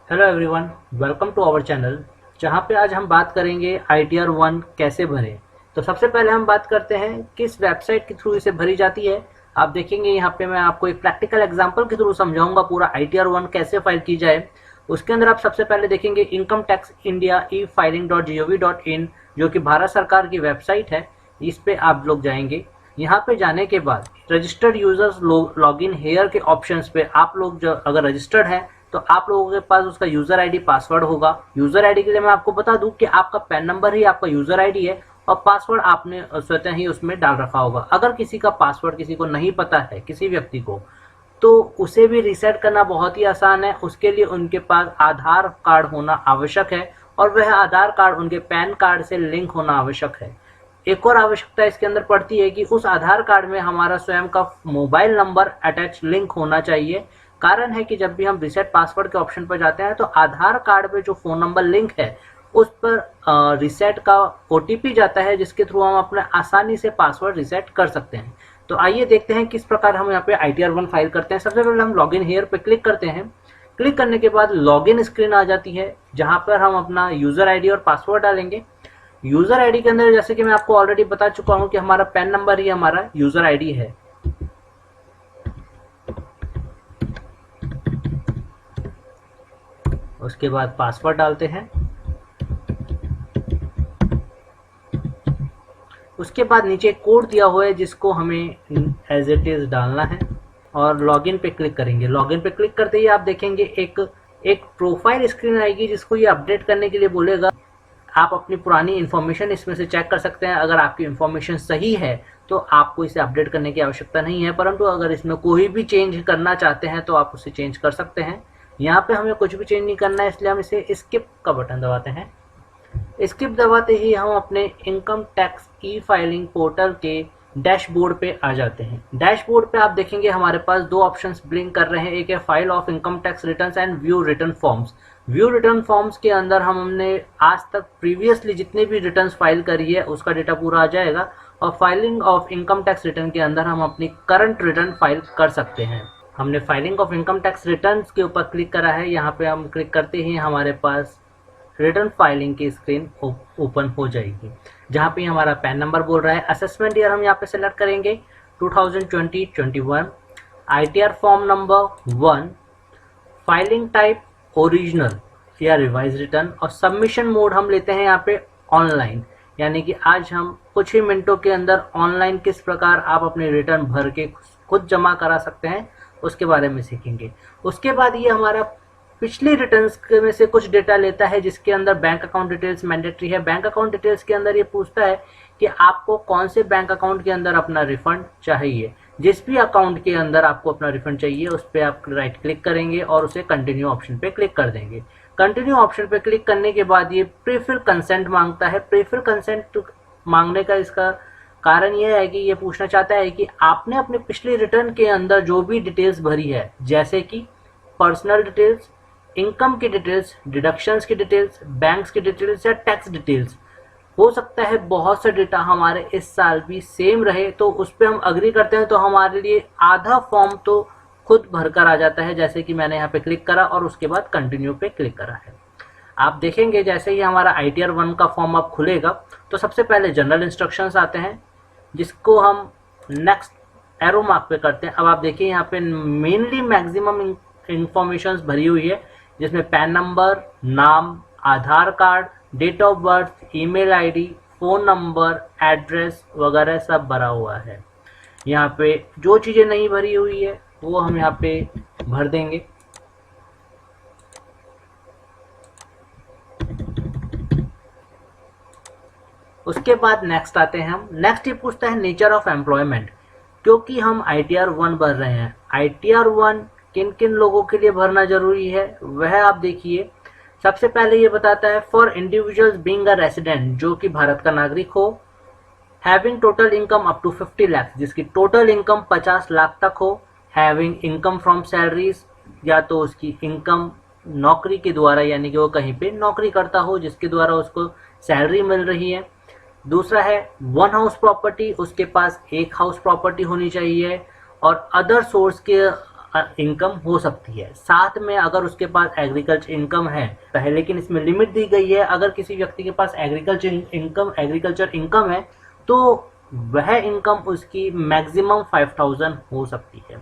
Hello everyone, welcome to our channel. जहां पे आज हम बात करेंगे ITR 1 कैसे भरें। तो सबसे पहले हम बात करते हैं किस वेबसाइट के थ्रू इसे भरी जाती है। आप देखेंगे यहाँ पे मैं आपको एक प्रैक्टिकल एग्जांपल के थ्रू समझाऊंगा पूरा ITR 1 कैसे फाइल की जाए। उसके अंदर आप सबसे पहले देखेंगे इनकम टैक्स इंडिया e-filing.gov.in, जो कि भारत सरकार की वेबसाइट है। इस पे आप लोग जाएंगे। यहाँ पे जाने के बाद रजिस्टर्ड यूजर्स लॉगिन हेयर के ऑप्शंस पे आप लोग जो अगर रजिस्टर्ड है तो आप लोगों के पास उसका यूजर आईडी पासवर्ड होगा। यूजर आईडी के लिए मैं आपको बता दूं कि आपका पैन नंबर ही आपका यूजर आईडी है और पासवर्ड आपने स्वतः ही उसमें डाल रखा होगा। अगर किसी का पासवर्ड किसी को नहीं पता है, किसी व्यक्ति को, तो उसे भी रीसेट करना बहुत ही आसान है। उसके लिए उनके पास आधार कार्ड होना आवश्यक है और वह आधार कार्ड उनके पैन कार्ड से लिंक होना आवश्यक है। एक और आवश्यकता इसके अंदर पड़ती है कि उस आधार कार्ड में हमारा स्वयं का मोबाइल नंबर अटैच लिंक होना चाहिए। कारण है कि जब भी हम रिसेट पासवर्ड के ऑप्शन पर जाते हैं तो आधार कार्ड पे जो फोन नंबर लिंक है उस पर रिसेट का OTP जाता है, जिसके थ्रू हम अपने आसानी से पासवर्ड रिसेट कर सकते हैं। तो आइए देखते हैं किस प्रकार हम यहाँ पे ITR 1 फाइल करते हैं। सबसे पहले हम लॉगिन हेयर पे क्लिक करते हैं। क्लिक करने के बाद लॉगिन स्क्रीन आ जाती है, जहां पर हम अपना यूजर आईडी और पासवर्ड डालेंगे। यूजर आईडी के अंदर जैसे कि मैं आपको ऑलरेडी बता चुका हूं कि हमारा पैन नंबर ही हमारा यूजर आईडी है। उसके बाद पासवर्ड डालते हैं। उसके बाद नीचे कोड दिया हुआ है जिसको हमें एज इट इज डालना है और लॉगिन पे क्लिक करेंगे। लॉगिन पे क्लिक करते ही आप देखेंगे एक प्रोफाइल स्क्रीन आएगी जिसको ये अपडेट करने के लिए बोलेगा। आप अपनी पुरानी इन्फॉर्मेशन इसमें से चेक कर सकते हैं। अगर आपकी इन्फॉर्मेशन सही है तो आपको इसे अपडेट करने की आवश्यकता नहीं है, परंतु अगर इसमें कोई भी चेंज करना चाहते हैं तो आप उसे चेंज कर सकते हैं। यहाँ पे हमें कुछ भी चेंज नहीं करना है, इसलिए हम इसे स्किप का बटन दबाते हैं। स्किप दबाते ही हम अपने इनकम टैक्स ई-फाइलिंग पोर्टल के डैशबोर्ड पे आ जाते हैं। डैशबोर्ड पे आप देखेंगे हमारे पास दो ऑप्शंस ब्लिंक कर रहे हैं। एक है file of income tax returns and view return forms. View return forms के अंदर हमने आज तक प्रीवियसली जितने भी रिटर्न्स फाइल करी है उसका डेटा पूरा आ जाएगा, और filing of income tax return के अंदर हम अपनी करंट रिटर्न फाइल कर सकते हैं। हमने filing of income tax returns के ऊपर क्लिक करा है। यहाँ पे हम क्लिक करते ही हमारे पास रिटर्न फाइलिंग की स्क्रीन ओपन हो जाएगी, जहाँ पे हमारा पैन नंबर बोल रहा है। असेसमेंट ईयर हम यहाँ पे सेलेक्ट करेंगे 2020-21, ITR form number 1, filing type original या रिवाइज रिटर्न, और सबमिशन मोड हम लेते हैं यहाँ पे ऑनलाइन। यानी कि आज हम कुछ ही मिनटों के अंदर ऑनलाइन किस प्रकार आप अपने रिटर्न भर के खुद जमा करा सकते हैं उसके बारे में सीखेंगे। उसके बाद ये हमारा पिछली रिटर्न्स में से कुछ डेटा लेता है, जिसके अंदर बैंक अकाउंट डिटेल्स मैंडेटरी है। बैंक अकाउंट डिटेल्स के अंदर ये पूछता है कि आपको कौन से बैंक अकाउंट के अंदर अपना रिफंड चाहिए। जिस भी अकाउंट के अंदर आपको अपना रिफंड चाहिए उस पर आप राइट क्लिक करेंगे और उसे कंटिन्यू ऑप्शन पे क्लिक कर देंगे। कंटिन्यू ऑप्शन पे क्लिक करने के बाद ये प्रीफिल कंसेंट मांगता है। प्रीफिल कंसेंट मांगने का इसका कारण यह है कि ये पूछना चाहता है कि आपने अपने पिछली रिटर्न के अंदर जो भी डिटेल्स भरी है, जैसे कि पर्सनल डिटेल्स, इनकम की डिटेल्स, डिडक्शंस की डिटेल्स, बैंक्स की डिटेल्स या टैक्स डिटेल्स, हो सकता है बहुत सा डेटा हमारे इस साल भी सेम रहे, तो उस पर हम अग्री करते हैं तो हमारे लिए आधा फॉर्म तो खुद भरकर आ जाता है। जैसे कि मैंने यहाँ पे क्लिक करा और उसके बाद कंटिन्यू पे क्लिक करा है। आप देखेंगे जैसे ही हमारा ITR 1 का फॉर्म अब खुलेगा तो सबसे पहले जनरल इंस्ट्रक्शंस आते हैं, जिसको हम नेक्स्ट एरो मार्क पे करते हैं। अब आप देखिए यहाँ पे मेनली मैक्सिमम इंफॉर्मेशन भरी हुई है, जिसमें पैन नंबर, नाम, Aadhaar card, date of birth, email ID, phone number, address वगैरह सब भरा हुआ है। यहाँ पे जो चीज़ें नहीं भरी हुई है वो हम यहाँ पे भर देंगे। उसके बाद नेक्स्ट आते हैं हम। नेक्स्ट ये पूछता है नेचर ऑफ एम्प्लॉयमेंट। क्योंकि हम ITR 1 भर रहे हैं, ITR 1 किन किन लोगों के लिए भरना जरूरी है वह आप देखिए। सबसे पहले ये बताता है for individuals being a resident, जो कि भारत का नागरिक हो, having total income up to 50 lakh, जिसकी टोटल इनकम 50 लाख तक हो, हैविंग इनकम फ्रॉम सैलरीज, या तो उसकी इनकम नौकरी के द्वारा, यानी कि वो कहीं पे नौकरी करता हो जिसके द्वारा उसको सैलरी मिल रही है। दूसरा है वन हाउस प्रॉपर्टी, उसके पास एक हाउस प्रॉपर्टी होनी चाहिए, और अदर सोर्स के इनकम हो सकती है। साथ में अगर उसके पास एग्रीकल्चर इनकम है पहले, लेकिन इसमें लिमिट दी गई है, अगर किसी व्यक्ति के पास एग्रीकल्चर इनकम है तो वह इनकम उसकी मैक्सिमम 5000 हो सकती है।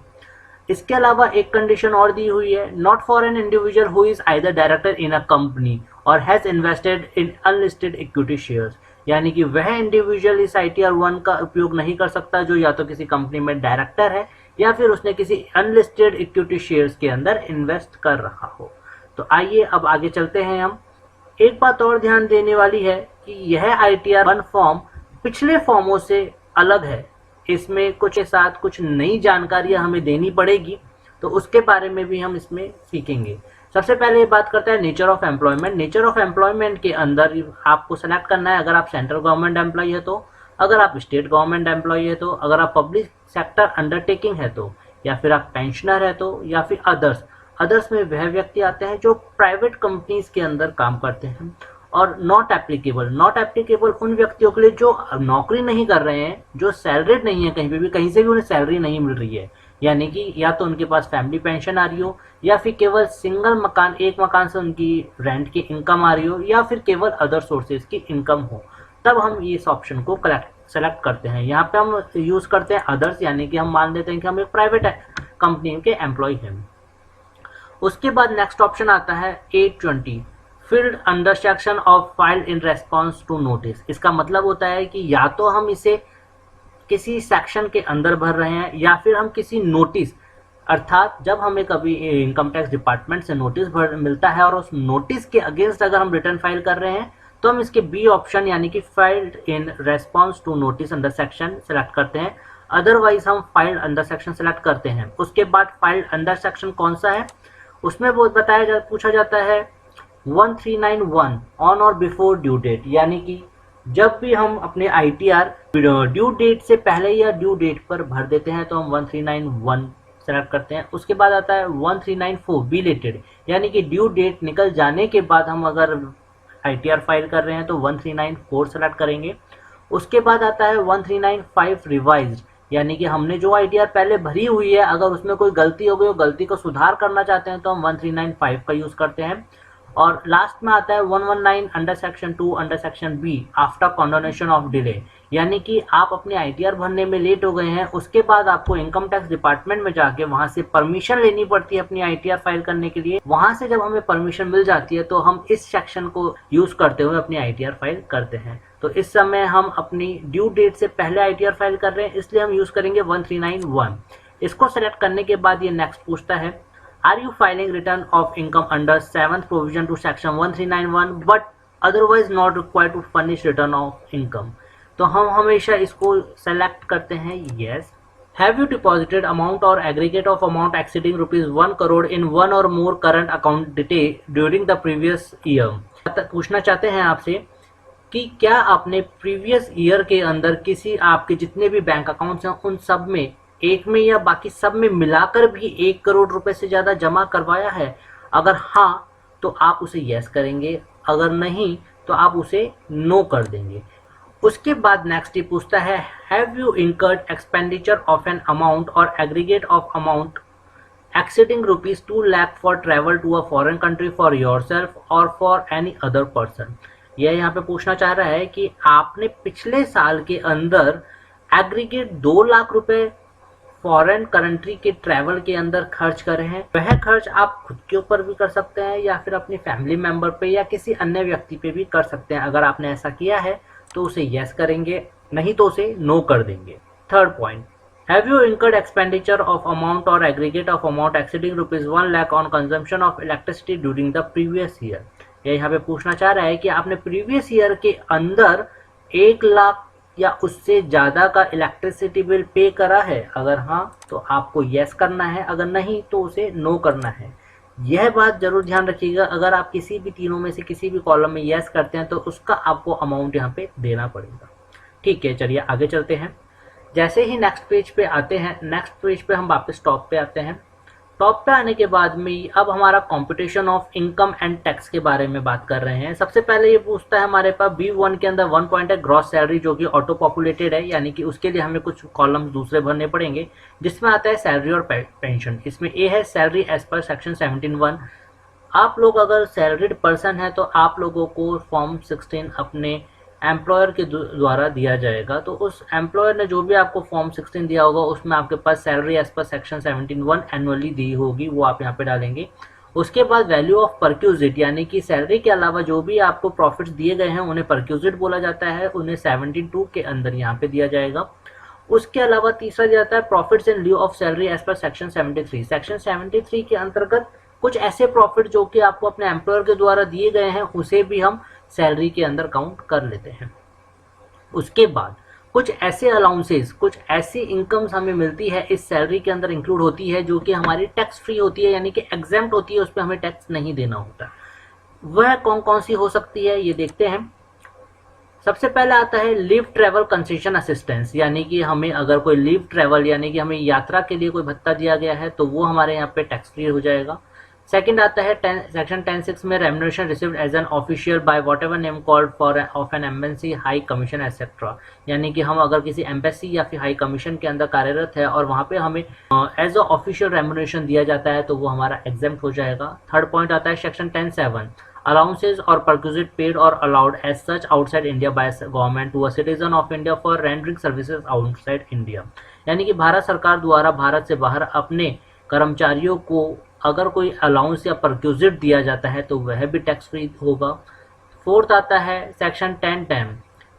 इसके अलावा एक कंडीशन और दी हुई है, not for an individual who is either director in a company or has invested in unlisted equity shares, यानी कि वह इंडिविजुअल इस ITR 1 का उपयोग नहीं कर सकता जो या तो किसी कंपनी में डायरेक्टर है या फिर उसने किसी अनलिस्टेड इक्विटी शेयर्स के अंदर इन्वेस्ट कर रहा हो। तो आइए अब आगे चलते हैं हम। एक बात और ध्यान देने वाली है कि यह ITR 1 फॉर्म पिछले फॉर्मों से अलग है, इसमें कुछ के साथ कुछ नई जानकारियां हमें देनी पड़ेगी, तो उसके बारे में भी हम इसमें सीखेंगे। सबसे पहले ये बात करते हैं nature of employment. Nature of employment के अंदर आपको सेलेक्ट करना है अगर आप सेंट्रल गवर्नमेंट एम्प्लॉय है तो, अगर आप स्टेट गवर्नमेंट एम्प्लॉय है तो, अगर आप पब्लिक सेक्टर अंडरटेकिंग है तो, या फिर आप पेंशनर है तो, या फिर अदर्स में वह व्यक्ति आते हैं जो प्राइवेट कंपनीज के अंदर काम करते हैं। और नॉट एप्लीकेबल उन व्यक्तियों के लिए जो नौकरी नहीं कर रहे हैं, जो सैलरीड नहीं है, कहीं से भी उन्हें सैलरी नहीं मिल रही है, यानी कि या तो उनके पास फैमिली पेंशन आ रही हो, या फिर केवल सिंगल मकान, एक मकान से उनकी रेंट की इनकम आ रही हो, या फिर केवल अदर सोर्सेज की इनकम हो, तब हम इस ऑप्शन को सेलेक्ट करते हैं। यहाँ पे हम यूज करते हैं अदर्स, यानी कि हम मान लेते हैं कि हम एक प्राइवेट कंपनी के एम्प्लॉय हैं। उसके बाद नेक्स्ट ऑप्शन आता है 820 field under section of file in response to notice. इसका मतलब होता है कि या तो हम इसे किसी सेक्शन के अंदर भर रहे हैं या फिर हम किसी नोटिस, अर्थात जब हमें कभी इनकम टैक्स डिपार्टमेंट से नोटिस मिलता है और उस नोटिस के अगेंस्ट अगर हम रिटर्न फाइल कर रहे हैं तो हम इसके बी ऑप्शन यानी कि filed in response to notice under section select करते हैं। अदरवाइज हम फाइल्ड अंडर सेक्शन सेलेक्ट करते हैं। उसके बाद फाइल्ड अंडर सेक्शन कौन सा है, उसमें वो पूछा जाता है 1391 ऑन और बिफोर ड्यू डेट, यानी कि जब भी हम अपने ITR ड्यू डेट से पहले या ड्यू डेट पर भर देते हैं तो हम 1391 सेलेक्ट करते हैं। उसके बाद आता है 1394 बिलेटेड, यानी कि ड्यू डेट निकल जाने के बाद हम अगर ITR फाइल कर रहे हैं तो 1394 सेलेक्ट करेंगे। उसके बाद आता है 1395 रिवाइज्ड, यानी कि हमने जो ITR पहले भरी हुई है अगर उसमें कोई गलती हो गई, गलती को सुधार करना चाहते हैं तो हम 1395 का यूज करते हैं। और लास्ट में आता है 119 under section 2 under section B after condonation of delay, यानी कि आप अपने ITR भरने में लेट हो गए हैं, उसके बाद आपको इनकम टैक्स डिपार्टमेंट में जाके वहां से परमिशन लेनी पड़ती है अपनी ITR फाइल करने के लिए। वहां से जब हमें परमिशन मिल जाती है तो हम इस सेक्शन को यूज करते हुए अपनी ITR फाइल करते हैं। तो इस समय हम अपनी ड्यू डेट से पहले ITR फाइल कर रहे हैं, इसलिए हम यूज करेंगे 1391। इसको सेलेक्ट करने के बाद ये नेक्स्ट पूछता है, are you filing return of income under 7th provision to section 1391 but otherwise not required to furnish return of income. तो हम हमेशा इसको सेलेक्ट करते हैं yes. Have you deposited amount or aggregate of amount exceeding ₹1 crore in one or more current account detail during the previous year. पूछना चाहते हैं आपसे कि क्या आपने प्रीवियस ईयर के अंदर किसी आपके जितने भी बैंक अकाउंट्स हैं उन सब में एक में या बाकी सब में मिलाकर भी 1 करोड़ रुपए से ज्यादा जमा करवाया है। अगर हाँ तो आप उसे यस करेंगे, अगर नहीं तो आप उसे नो कर देंगे। उसके बाद नेक्स्ट ही पूछता है, have you incurred expenditure of an amount or aggregate of amount exceeding ₹2 lakh for travel to a foreign country for yourself or for any other person. यह यहाँ पे पूछना चाह रहा है कि आपने पिछले साल के अंदर एग्रीगेट 2 लाख रुपए फॉरेन कंट्री के ट्रैवल के अंदर खर्च करे हैं। वह खर्च आप खुद के ऊपर भी कर सकते हैं या फिर अपनी फैमिली मेंबर पे या किसी अन्य व्यक्ति पे भी कर सकते हैं। अगर आपने ऐसा किया है तो उसे यस करेंगे, नहीं तो उसे नो कर देंगे। Third point, have you incurred expenditure of amount or aggregate of amount exceeding ₹1 lakh on consumption of electricity during the previous year. यह यहाँ पे पूछना चाह रहा है कि आपने प्रीवियस ईयर के अंदर 1 लाख या उससे ज्यादा का इलेक्ट्रिसिटी बिल पे करा है। अगर हाँ तो आपको यस करना है, अगर नहीं तो उसे नो करना है। यह बात जरूर ध्यान रखिएगा, अगर आप किसी भी तीनों में से किसी भी कॉलम में यस करते हैं तो उसका आपको अमाउंट यहाँ पे देना पड़ेगा। ठीक है, चलिए आगे चलते हैं। जैसे ही नेक्स्ट पेज पे आते हैं, नेक्स्ट पेज पे हम वापस टॉप पे आते हैं टॉप पे आने के बाद में अब हमारा competition of income and tax के बारे में बात कर रहे हैं। सबसे पहले ये पूछता है हमारे पास B1 के अंदर 1 पॉइंट है ग्रॉस सैलरी, जो कि ऑटो पॉपुलेटेड है, यानी कि उसके लिए हमें कुछ कॉलम्स दूसरे भरने पड़ेंगे, जिसमें आता है सैलरी और पेंशन। इसमें ए है सैलरी एज पर सेक्शन 17(1). आप लोग अगर सैलरीड पर्सन है तो आप लोगों को फॉर्म 16 अपने एम्प्लॉयर के द्वारा दिया जाएगा। तो उस एम्प्लॉयर ने जो भी आपको फॉर्म 16 दिया होगा उसमें आपके पास salary as per section 17(1) annually दी होगी, वो आप यहाँ पे डालेंगे। उसके बाद वैल्यू ऑफ परक्यूजिट, यानी कि सैलरी के अलावा जो भी आपको प्रॉफिट्स दिए गए हैं उन्हें परक्यूजिट बोला जाता है, उन्हें 72 के अंदर यहाँ पे दिया जाएगा। उसके अलावा तीसरा दिया जाता है profits in lieu of salary as per section 73। Section 73 के अंतर्गत कुछ ऐसे प्रॉफिट जो कि आपको अपने एम्प्लॉयर के द्वारा दिए गए हैं उसे भी हम सैलरी के अंदर काउंट कर लेते हैं। उसके बाद कुछ ऐसे अलाउंसेस, कुछ ऐसी इनकम्स हमें मिलती है इस सैलरी के अंदर इंक्लूड होती है जो कि हमारी टैक्स फ्री होती है, यानी कि एग्जेम्प्ट होती है, उस पर हमें टैक्स नहीं देना होता। वह कौन कौन सी हो सकती है ये देखते हैं। सबसे पहले आता है लीव ट्रैवल कंसेशन असिस्टेंस, यानी कि हमें अगर कोई लीव ट्रैवल यानी कि हमें यात्रा के लिए कोई भत्ता दिया गया है तो वो हमारे यहाँ पे टैक्स फ्री हो जाएगा। सेकंड आता है सेक्शन 10(6) में remuneration received as an official by whatever name called for of an embassy high commission etcetera, यानी कि हम अगर किसी एम्बेसी या फिर हाई कमीशन के अंदर कार्यरत है और वहाँ पे हमें एज अ ऑफिशियल रेम्युनरेशन दिया जाता है तो वो हमारा एग्जेम्प्ट हो जाएगा। थर्ड पॉइंट आता है section 10(7) allowances or perquisite paid or allowed as such outside India by government to a citizen of India for rendering services outside India, यानी कि भारत सरकार द्वारा भारत से बाहर अपने कर्मचारियों को अगर कोई अलाउंस या परक्यूजिट दिया जाता है तो वह भी टैक्स फ्री होगा। फोर्थ आता है सेक्शन 10(10)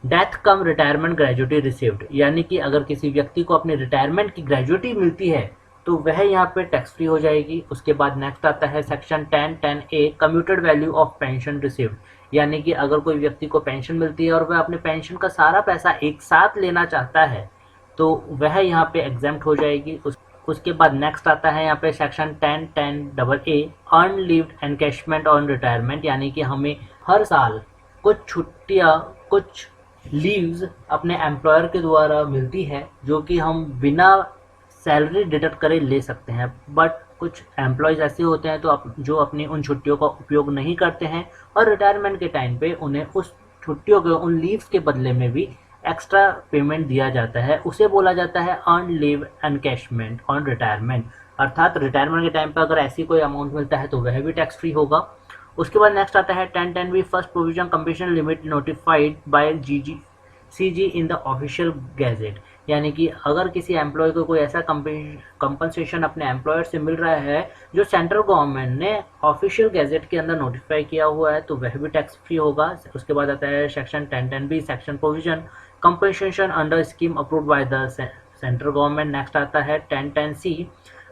डेथ कम रिटायरमेंट ग्रेजुटी रिसीव्ड, यानी कि अगर किसी व्यक्ति को अपने रिटायरमेंट की ग्रेजुटी मिलती है तो वह यहाँ पे टैक्स फ्री हो जाएगी। उसके बाद नेक्स्ट आता है section 10(10)(a) commuted value of pension received, यानी कि अगर कोई व्यक्ति को पेंशन मिलती है और वह अपने पेंशन का सारा पैसा एक साथ लेना चाहता है तो वह यहाँ पे एग्जेम्प्ट हो जाएगी। उसके बाद नेक्स्ट आता है यहाँ पे section 10(10)(a) earn leave encashment on retirement, यानी कि हमें हर साल कुछ छुट्टियाँ, कुछ लीव्स अपने एम्प्लॉयर के द्वारा मिलती है जो कि हम बिना सैलरी डिडक्ट करे ले सकते हैं। बट कुछ एम्प्लॉयज़ ऐसे होते हैं तो जो अपनी उन छुट्टियों का उपयोग नहीं करते हैं और रिटायरमेंट के टाइम पे उन्हें उस छुट्टियों के, उन लीव्स के बदले में भी एक्स्ट्रा पेमेंट दिया जाता है, उसे बोला जाता है earn leave encashment on retirement. अर्थात रिटायरमेंट के टाइम पर अगर ऐसी कोई अमाउंट मिलता है तो वह भी टैक्स फ्री होगा। उसके बाद नेक्स्ट आता है 10(10)(b) first provision competition limit notified by CG in the official gazette, यानी कि अगर किसी एम्प्लॉय को कोई ऐसा कंपनसेशन अपने एम्प्लॉयर से मिल रहा है जो सेंट्रल गवर्नमेंट ने ऑफिशियल गैजेट के अंदर नोटिफाई किया हुआ है तो वह भी टैक्स फ्री होगा। उसके बाद आता है section 10(10)(b) section provision compensation under scheme approved by the central government. Next आता है 10(10)(c)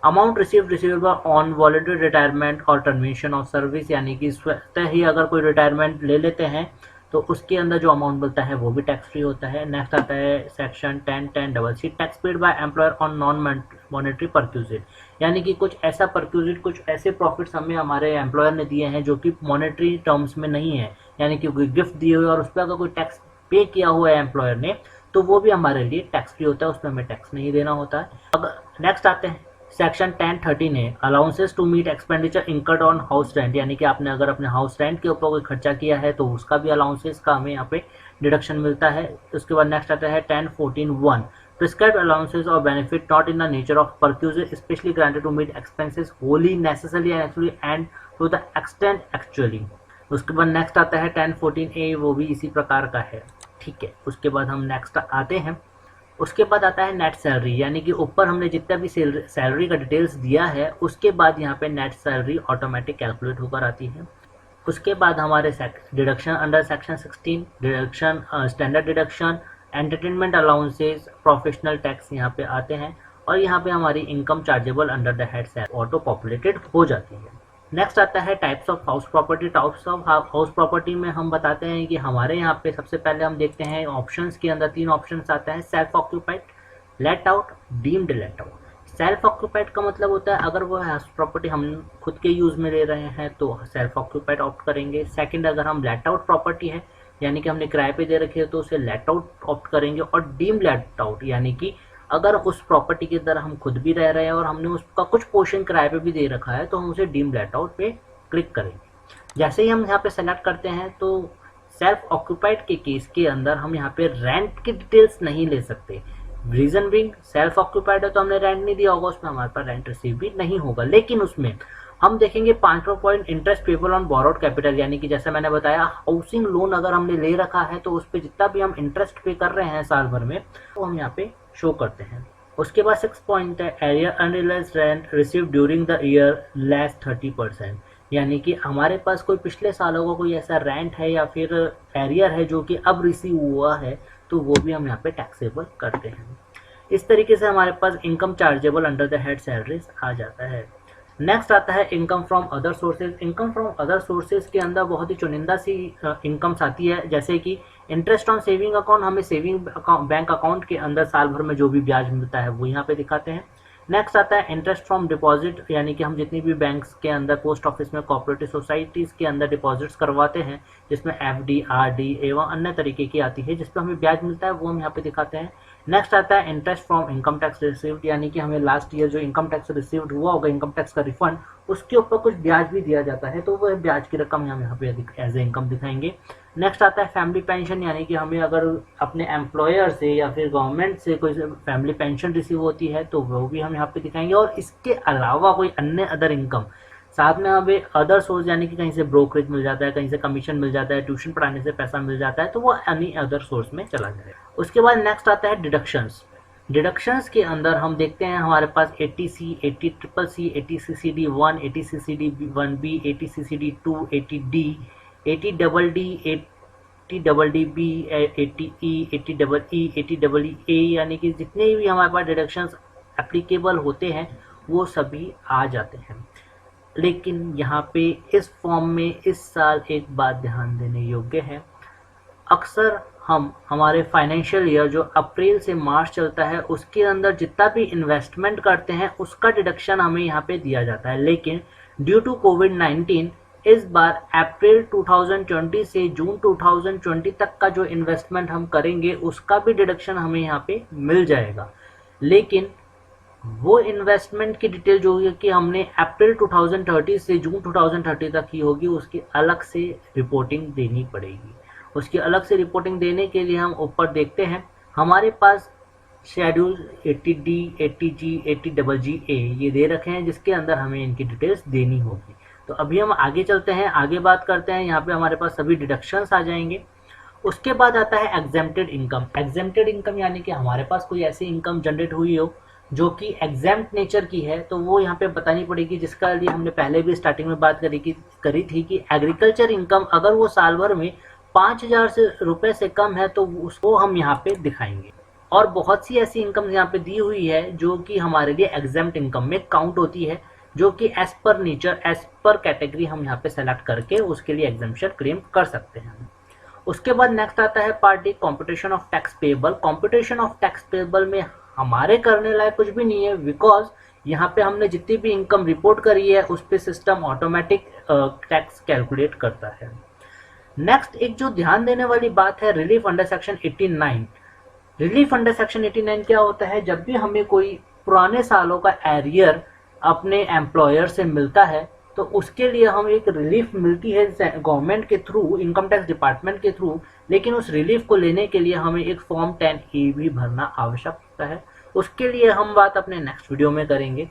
amount receivable on voluntary retirement और टर्मिनेशन ऑफ सर्विस, यानी कि स्वतः ही अगर कोई रिटायरमेंट ले लेते हैं तो उसके अंदर जो अमाउंट मिलता है वो भी टैक्स फ्री होता है। नेक्स्ट आता है section 10(10)(c) tax paid by employer on non monetary perquisite, यानी कि कुछ ऐसा परक्यूजिट, कुछ ऐसे प्रॉफिट्स हमें हमारे एम्प्लॉयर ने दिए हैं जो कि मॉनेटरी टर्म्स में नहीं है, यानी कि कोई गिफ्ट दिए हुए और उस पर अगर कोई टैक्स पे किया हुआ है एम्प्लॉयर ने तो वो भी हमारे लिए टैक्स फ्री होता है, उसमें हमें टैक्स नहीं देना होता है। अगर नेक्स्ट आते हैं सेक्शन 10(13) है allowances to meet expenditure incurred on house rent, यानी कि आपने अगर अपने हाउस रेंट के ऊपर कोई खर्चा किया है तो उसका भी अलाउंसेस का हमें यहाँ पे डिडक्शन मिलता है। उसके बाद नेक्स्ट आता है 10(14)(1) प्रिस्क्राइब्ड अलाउंसेस और benefit not in the nature of perquisite specially granted to meet expenses wholly necessary and to the extent actually. उसके बाद नेक्स्ट आता है 10(14)(a), वो भी इसी प्रकार का है, ठीक है। उसके बाद हम नेक्स्ट आते हैं, उसके बाद आता है नेट सैलरी, यानी कि ऊपर हमने जितना भी सैलरी का डिटेल्स दिया है उसके बाद यहाँ पे नेट सैलरी ऑटोमेटिक कैलकुलेट होकर आती है। उसके बाद हमारे deduction under section 16 deduction, standard deduction, entertainment allowances, professional tax यहाँ पे आते हैं और यहाँ पे हमारी income chargeable under the head salary auto populated हो जाती है। नेक्स्ट आता है types of house property. Types of house property में हम बताते हैं कि हमारे यहाँ पे सबसे पहले हम देखते हैं ऑप्शंस के अंदर 3 ऑप्शंस आता है self occupied, let out, deemed let out. Self occupied का मतलब होता है अगर वो हाउस प्रॉपर्टी हम खुद के यूज़ में ले रहे हैं तो सेल्फ ऑक्यूपाइड ऑप्ट करेंगे। सेकंड, अगर हम लेट आउट प्रॉपर्टी है यानी कि हमने किराए पे दे रखी है तो उसे लेट आउट ऑप्ट करेंगे। और डीम्ड लेट आउट यानी कि अगर उस प्रॉपर्टी के अंदर हम खुद भी रह रहे हैं और हमने उसका कुछ पोर्शन किराए पे भी दे रखा है तो हम उसे डीम लेट आउट पे क्लिक करेंगे। जैसे ही हम यहाँ पे सेलेक्ट करते हैं तो सेल्फ ऑक्यूपाइड के केस के अंदर हम यहाँ पे रेंट की डिटेल्स नहीं ले सकते। रीजन बिंग सेल्फ ऑक्यूपाइड है तो हमने रेंट नहीं दिया होगा, उसमें हमारे पास रेंट रिसीव भी नहीं होगा। लेकिन उसमें हम देखेंगे 5वां point interest payable on borrowed capital, यानी कि जैसे मैंने बताया हाउसिंग लोन अगर हमने ले रखा है तो उस पर जितना भी हम इंटरेस्ट पे कर रहे हैं साल भर में वो हम यहाँ पे शो करते हैं। उसके बाद 6 पॉइंट है arrear unrealised rent receive during the year less 30%, यानी कि हमारे पास कोई पिछले सालों का कोई ऐसा रेंट है या फिर एरियर है जो कि अब रिसीव हुआ है तो वो भी हम यहाँ पे टैक्सेबल करते हैं। इस तरीके से हमारे पास income chargeable under the head salaries आ जाता है। नेक्स्ट आता है income from other sources. Income from other sources के अंदर बहुत ही चुनिंदा सी इनकम्स आती है, जैसे कि इंटरेस्ट ऑन सेविंग अकाउंट, हमें सेविंग बैंक अकाउंट के अंदर साल भर में जो भी ब्याज मिलता है वो यहाँ पे दिखाते हैं। नेक्स्ट आता है इंटरेस्ट फ्रॉम डिपॉजिट, यानी कि हम जितनी भी बैंक्स के अंदर पोस्ट ऑफिस में कोऑपरेटिव सोसाइटीज़ के अंदर डिपॉजिट्स करवाते हैं जिसमें एफडी आरडी एवं अन्य तरीके की आती है जिस पर हमें ब्याज मिलता है वो हम यहाँ पे दिखाते हैं। नेक्स्ट आता है interest from income tax received, यानी कि हमें लास्ट ईयर जो इनकम टैक्स रिसीव्ड हुआ होगा इनकम टैक्स का रिफंड उसके ऊपर कुछ ब्याज भी दिया जाता है तो वह ब्याज की रकम हम यहाँ पे एज ए इनकम दिखाएंगे। नेक्स्ट आता है फैमिली पेंशन, यानी कि हमें अगर अपने एम्प्लॉयर से या फिर गवर्नमेंट से कोई फैमिली पेंशन रिसीव होती है तो वो भी हम यहाँ पे दिखाएंगे। और इसके अलावा कोई अन्य अदर इनकम साथ में हमें अदर सोर्स, यानी कि कहीं से ब्रोकरेज मिल जाता है, कहीं से कमीशन मिल जाता है, ट्यूशन पढ़ाने से पैसा मिल जाता है तो वो एनी अदर सोर्स में चला जाएगा। उसके बाद नेक्स्ट आता है डिडक्शंस। डिडक्शंस के अंदर हम देखते हैं हमारे पास 80C, 80CCC, 80CCD1, 80CCD1B, 80CCD2, 80D, 80DD, 80DDB, 80E, 80EE, 80EE, यानी कि जितने भी हमारे पास डिडक्शंस एप्लीकेबल होते हैं वो सभी आ जाते हैं। लेकिन यहाँ पे इस फॉर्म में इस साल एक बात ध्यान देने योग्य है, अक्सर हम हमारे फाइनेंशियल ईयर जो अप्रैल से मार्च चलता है उसके अंदर जितना भी इन्वेस्टमेंट करते हैं उसका डिडक्शन हमें यहाँ पे दिया जाता है। लेकिन ड्यू टू कोविड-19 इस बार अप्रैल 2020 से जून 2020 तक का जो इन्वेस्टमेंट हम करेंगे उसका भी डिडक्शन हमें यहाँ पे मिल जाएगा। लेकिन वो इन्वेस्टमेंट की डिटेल जो होगी कि हमने अप्रैल 2030 से जून 2030 तक की होगी उसकी अलग से रिपोर्टिंग देनी पड़ेगी। उसकी अलग से रिपोर्टिंग देने के लिए हम ऊपर देखते हैं हमारे पास शेड्यूल 80D, 80G, 80GGA ये दे रखे हैं जिसके अंदर हमें इनकी डिटेल्स देनी होगी। तो अभी हम आगे चलते हैं, आगे बात करते हैं। यहाँ पे हमारे पास सभी डिडक्शंस आ जाएंगे। उसके बाद आता है एग्जेम्प्टेड इनकम। एग्जेम्प्टेड इनकम यानी कि हमारे पास कोई ऐसी इनकम जनरेट हुई हो जो कि एग्जेम्प्ट नेचर की है तो वो यहाँ पे बतानी पड़ेगी, जिसका लिए हमने पहले भी स्टार्टिंग में बात करी थी कि एग्रीकल्चर इनकम अगर वो साल भर में 5,000 रुपए से कम है तो उसको हम यहाँ पे दिखाएंगे। और बहुत सी ऐसी इनकम यहाँ पे दी हुई है जो कि हमारे लिए एग्जेम्प्ट इनकम में काउंट होती है, जो कि as per nature as per category हम यहाँ पे सेलेक्ट करके उसके लिए एग्जेम्पशन क्लेम कर सकते हैं। उसके बाद नेक्स्ट आता है पार्ट एक computation of tax payable. Computation of tax payable में हमारे करने लायक कुछ भी नहीं है, बिकॉज यहाँ पे हमने जितनी भी इनकम रिपोर्ट करी है उस पर सिस्टम ऑटोमेटिक टैक्स कैलकुलेट करता है। नेक्स्ट एक जो ध्यान देने वाली बात है relief under section 89। Relief under section 89 क्या होता है, जब भी हमें कोई पुराने सालों का एरियर अपने एम्प्लॉयर से मिलता है तो उसके लिए हम एक रिलीफ मिलती है गवर्नमेंट के थ्रू, इनकम टैक्स डिपार्टमेंट के थ्रू। लेकिन उस रिलीफ को लेने के लिए हमें एक फॉर्म 10A भी भरना आवश्यक होता है। उसके लिए हम बात अपने नेक्स्ट वीडियो में करेंगे।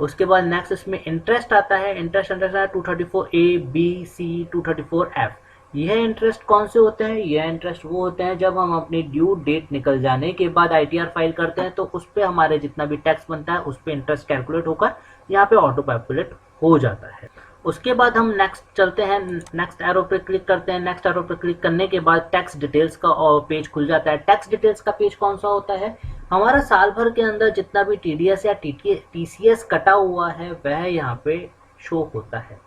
उसके बाद नेक्स्ट इसमें इंटरेस्ट आता है। Interest under 234A, B, C, 234F। यह इंटरेस्ट कौन से होते हैं? यह इंटरेस्ट वो होते हैं जब हम अपनी ड्यू डेट निकल जाने के बाद ITR फाइल करते हैं तो उस पर हमारे जितना भी टैक्स बनता है उस पर इंटरेस्ट कैलकुलेट होकर यहाँ पे ऑटो कैलकुलेट हो जाता है। उसके बाद हम नेक्स्ट चलते हैं, नेक्स्ट एरो पे क्लिक करते हैं। नेक्स्ट एरो पे क्लिक करने के बाद टैक्स डिटेल्स का पेज खुल जाता है। टैक्स डिटेल्स का पेज कौन सा होता है? हमारा साल भर के अंदर जितना भी TDS या TCS कटा हुआ है वह यहाँ पे शो होता है।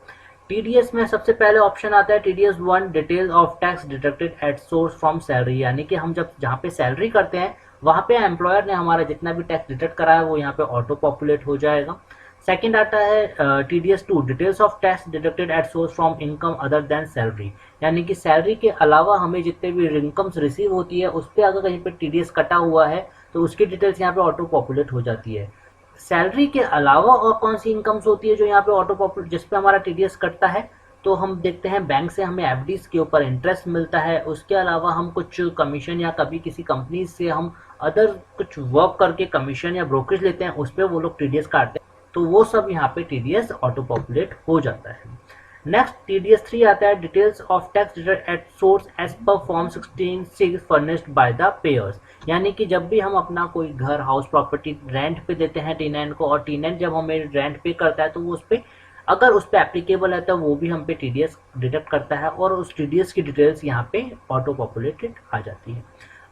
TDS में सबसे पहले ऑप्शन आता है TDS 1 detail of tax deducted at source from salary, यानी कि हम जब जहाँ पे सैलरी करते हैं वहाँ पे एम्प्लॉयर ने हमारा जितना भी टैक्स डिडक्ट करा है वो यहाँ पे ऑटो पॉपुलेट हो जाएगा। सेकंड आता है TDS2, details of tax deducted at source from income other than salary, यानी कि सैलरी के अलावा हमें जितने भी इनकम्स रिसीव होती है उस पर अगर कहीं पे TDS कटा हुआ है तो उसकी डिटेल्स यहाँ पे ऑटो पॉपुलेट हो जाती है। सैलरी के अलावा और कौन सी इनकम्स होती है जो यहाँ पे ऑटो पॉपुलेट, जिस पे हमारा TDS कटता है, तो हम देखते हैं बैंक से हमें FDs के ऊपर इंटरेस्ट मिलता है, उसके अलावा हम कुछ कमीशन या कभी किसी कंपनी से हम अदर कुछ वर्क करके कमीशन या ब्रोकरेज लेते हैं, उस पर वो लोग TDS काटते हैं, तो वो सब यहाँ पे TDS ऑटो पॉपुलेट हो जाता है। नेक्स्ट TDS3 आता है, details of tax deducted at source as per form 16(6) furnished by the payers, यानी कि जब भी हम अपना कोई घर, हाउस, प्रॉपर्टी रेंट पे देते हैं T9 को, और T9 जब हमें रेंट पे करता है तो वो उस पर, अगर उस पर एप्लीकेबल है तो वो भी हम पे TDS डिडक्ट करता है और उस TDS की डिटेल्स यहाँ पे ऑटो पॉपुलेटेड आ जाती है।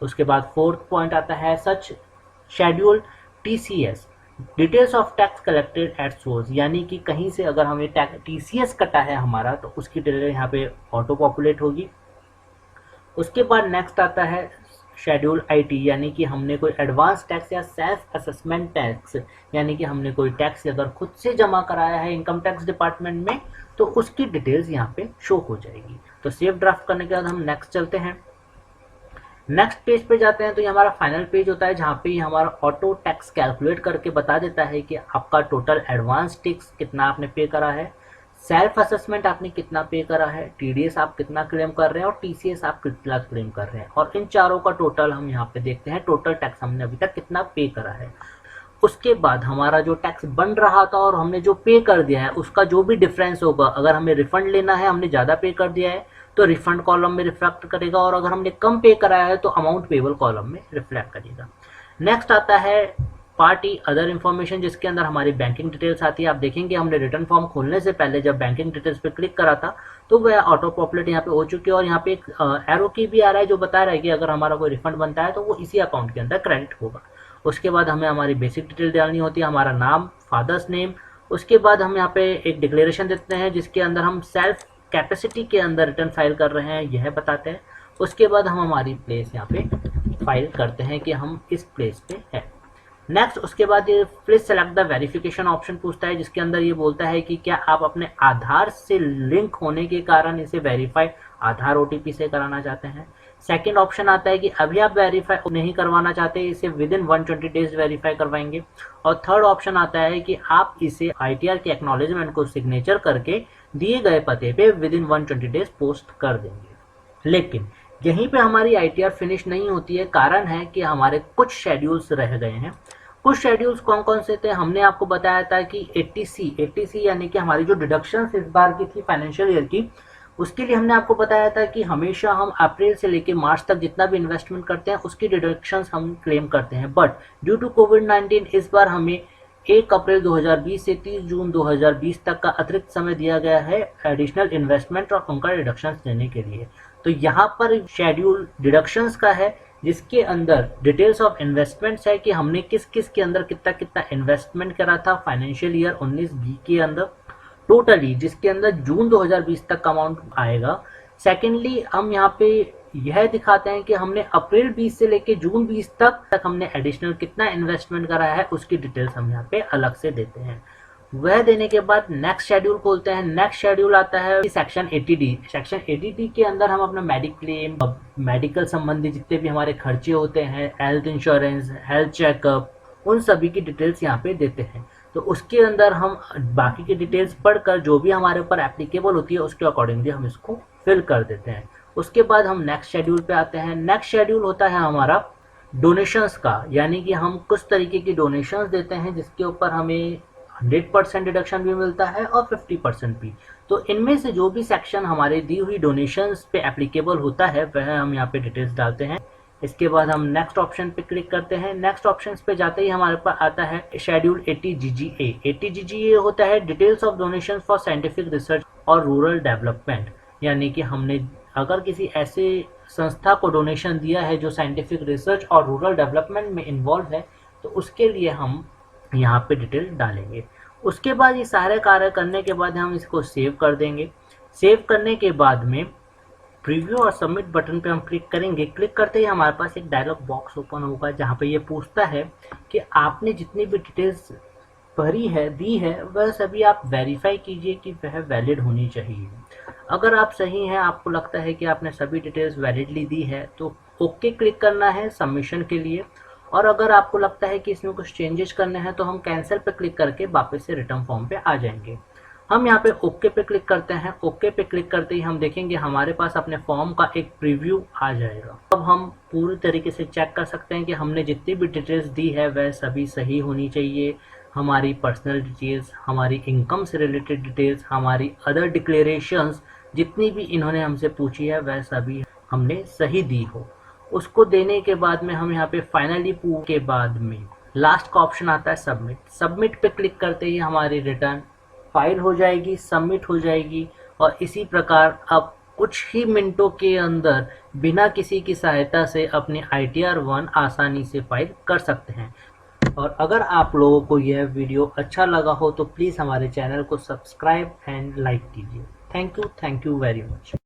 उसके बाद फोर्थ पॉइंट आता है, such schedule TCS, details of tax collected at source, यानी कि कहीं से अगर हमें TCS कटा है हमारा तो उसकी डिटेल यहाँ पे ऑटो पॉपुलेट होगी। उसके बाद नेक्स्ट आता है शेड्यूल IT, यानी कि हमने कोई एडवांस टैक्स या सेल्फ असेसमेंट टैक्स, यानी कि हमने कोई टैक्स अगर खुद से जमा कराया है इनकम टैक्स डिपार्टमेंट में तो उसकी डिटेल्स यहाँ पे शो हो जाएगी। तो सेव ड्राफ्ट करने के बाद हम नेक्स्ट चलते हैं, नेक्स्ट पेज पे जाते हैं, तो ये हमारा फाइनल पेज होता है जहाँ पे हमारा ऑटो टैक्स कैलकुलेट करके बता देता है कि आपका टोटल एडवांस टैक्स कितना आपने पे करा है, सेल्फ असेसमेंट आपने कितना पे करा है, TDS आप कितना क्लेम कर रहे हैं और TCS आप कितना क्लेम कर रहे हैं, और इन चारों का टोटल हम यहाँ पे देखते हैं, टोटल टैक्स हमने अभी तक कितना पे करा है। उसके बाद हमारा जो टैक्स बन रहा था और हमने जो पे कर दिया है उसका जो भी डिफरेंस होगा, अगर हमें रिफंड लेना है, हमने ज़्यादा पे कर दिया है तो रिफंड कॉलम में रिफ्लेक्ट करेगा, और अगर हमने कम पे कराया है तो अमाउंट पेबल कॉलम में रिफ्लेक्ट करेगा। नेक्स्ट आता है पार्टी अदर इन्फॉर्मेशन, जिसके अंदर हमारी बैंकिंग डिटेल्स आती है। आप देखेंगे हमने रिटर्न फॉर्म खोलने से पहले जब बैंकिंग डिटेल्स पे क्लिक करा था तो वह ऑटो पॉपुलेट यहाँ पे हो चुकी है, और यहाँ पे एक एरो की भी आ रहा है जो बता रहा है कि अगर हमारा कोई रिफंड बनता है तो वो इसी अकाउंट के अंदर क्रेडिट होगा। उसके बाद हमें हमारी बेसिक डिटेल डालनी होती है, हमारा नाम, फादर्स नेम। उसके बाद हम यहाँ पे एक डिक्लेरेशन देते हैं जिसके अंदर हम सेल्फ कैपेसिटी के अंदर रिटर्न फाइल कर रहे हैं यह बताते हैं। उसके बाद हम हमारी प्लेस यहाँ पे फाइल करते हैं कि हम इस प्लेस पे है। नेक्स्ट उसके बाद ये please select the verification option पूछता है, जिसके अंदर ये बोलता है कि क्या आप अपने आधार से लिंक होने के कारण इसे वेरीफाई आधार OTP से कराना चाहते हैं। सेकंड ऑप्शन आता है कि अभी आप वेरीफाई नहीं करवाना चाहते, इसे विद इन 120 डेज वेरीफाई करवाएंगे। और थर्ड ऑप्शन आता है कि आप इसे ITR के एक्नॉलेजमेंट को सिग्नेचर करके दिए गए पते पे विद इन 120 डेज पोस्ट कर देंगे। लेकिन यहीं पे हमारी ITR फिनिश नहीं होती है, कारण है कि हमारे कुछ शेड्यूल्स रह गए हैं। कुछ शेड्यूल्स कौन कौन से थे, हमने आपको बताया था कि 80C यानी कि हमारी जो डिडक्शंस इस बार की थी फाइनेंशियल ईयर की, उसके लिए हमने आपको बताया था कि हमेशा हम अप्रैल से लेके मार्च तक जितना भी इन्वेस्टमेंट करते हैं उसकी डिडक्शंस हम क्लेम करते हैं। बट ड्यू टू कोविड-19 इस बार हमें 1 अप्रैल 2020 से 30 जून 2020 तक का अतिरिक्त समय दिया गया है एडिशनल इन्वेस्टमेंट और उनका डिडक्शंस देने के लिए। तो यहाँ पर शेड्यूल डिडक्शंस का है जिसके अंदर डिटेल्स ऑफ इन्वेस्टमेंट्स है कि हमने किस किस के अंदर कितना कितना इन्वेस्टमेंट करा था फाइनेंशियल ईयर 19-20 के अंदर टोटली, जिसके अंदर जून 2020 तक का अमाउंट आएगा। सेकेंडली हम यहाँ पे यह दिखाते हैं कि हमने अप्रैल 20 से लेके जून 20 तक हमने एडिशनल कितना इन्वेस्टमेंट कराया है उसकी डिटेल्स हम यहाँ पे अलग से देते हैं। वह देने के बाद नेक्स्ट शेड्यूल खोलते हैं। नेक्स्ट शेड्यूल आता है सेक्शन 80D। सेक्शन 80D के अंदर हम अपना मेडिक्लेम, मेडिकल संबंधी जितने भी हमारे खर्चे होते हैं, हेल्थ इंश्योरेंस, हेल्थ चेकअप, उन सभी की डिटेल्स यहाँ पे देते हैं। तो उसके अंदर हम बाकी की डिटेल्स पढ़कर जो भी हमारे ऊपर एप्लीकेबल होती है उसके अकॉर्डिंगली हम इसको फिल कर देते हैं। उसके बाद हम नेक्स्ट शेड्यूल पे आते हैं। नेक्स्ट शेड्यूल होता है हमारा डोनेशंस का, यानी कि हम कुछ तरीके की डोनेशंस देते हैं जिसके ऊपर हमें 100% डिडक्शन भी मिलता है और 50% भी। तो इनमें से जो भी सेक्शन हमारे दी हुई डोनेशंस पे एप्लीकेबल होता है वह हम यहाँ पे डिटेल्स डालते हैं। इसके बाद हम नेक्स्ट ऑप्शन पे क्लिक करते हैं। नेक्स्ट ऑप्शन पे जाते ही हमारे पास आता है शेड्यूल 80GGA। 80GGA होता है details of donation for scientific research और रूरल डेवलपमेंट, यानी कि हमने अगर किसी ऐसे संस्था को डोनेशन दिया है जो साइंटिफिक रिसर्च और रूरल डेवलपमेंट में इन्वॉल्व है तो उसके लिए हम यहाँ पे डिटेल डालेंगे। उसके बाद ये सारे कार्य करने के बाद हम इसको सेव कर देंगे। सेव करने के बाद में प्रीव्यू और सबमिट बटन पे हम क्लिक करेंगे। क्लिक करते ही हमारे पास एक डायलॉग बॉक्स ओपन होगा जहाँ पे ये पूछता है कि आपने जितनी भी डिटेल्स भरी है, दी है, वह सभी आप वेरीफाई कीजिए कि वह वैलिड होनी चाहिए। अगर आप सही हैं, आपको लगता है कि आपने सभी डिटेल्स वैलिडली दी है, तो ओके क्लिक करना है सबमिशन के लिए। और अगर आपको लगता है कि इसमें कुछ चेंजेस करने हैं, तो हम कैंसिल पे क्लिक करके वापस से रिटर्न फॉर्म पे आ जाएंगे। हम यहाँ पे ओके पे क्लिक करते हैं। ओके पे क्लिक करते ही हम देखेंगे हमारे पास अपने फॉर्म का एक प्रीव्यू आ जाएगा। अब हम पूरी तरीके से चेक कर सकते हैं कि हमने जितनी भी डिटेल्स दी है वह सभी सही होनी चाहिए। हमारी पर्सनल डिटेल्स, हमारी इनकम से रिलेटेड डिटेल्स, हमारी अदर डिक्लेरेशंस जितनी भी इन्होंने हमसे पूछी है वह सभी हमने सही दी हो। उसको देने के बाद में हम यहाँ पे फाइनली पूछ के बाद में लास्ट का ऑप्शन आता है सबमिट। सबमिट पे क्लिक करते ही हमारी रिटर्न फाइल हो जाएगी, सबमिट हो जाएगी। और इसी प्रकार अब कुछ ही मिनटों के अंदर बिना किसी की सहायता से अपने ITR 1 आसानी से फाइल कर सकते हैं। और अगर आप लोगों को यह वीडियो अच्छा लगा हो तो प्लीज़ हमारे चैनल को सब्सक्राइब एंड लाइक कीजिए। Thank you very much.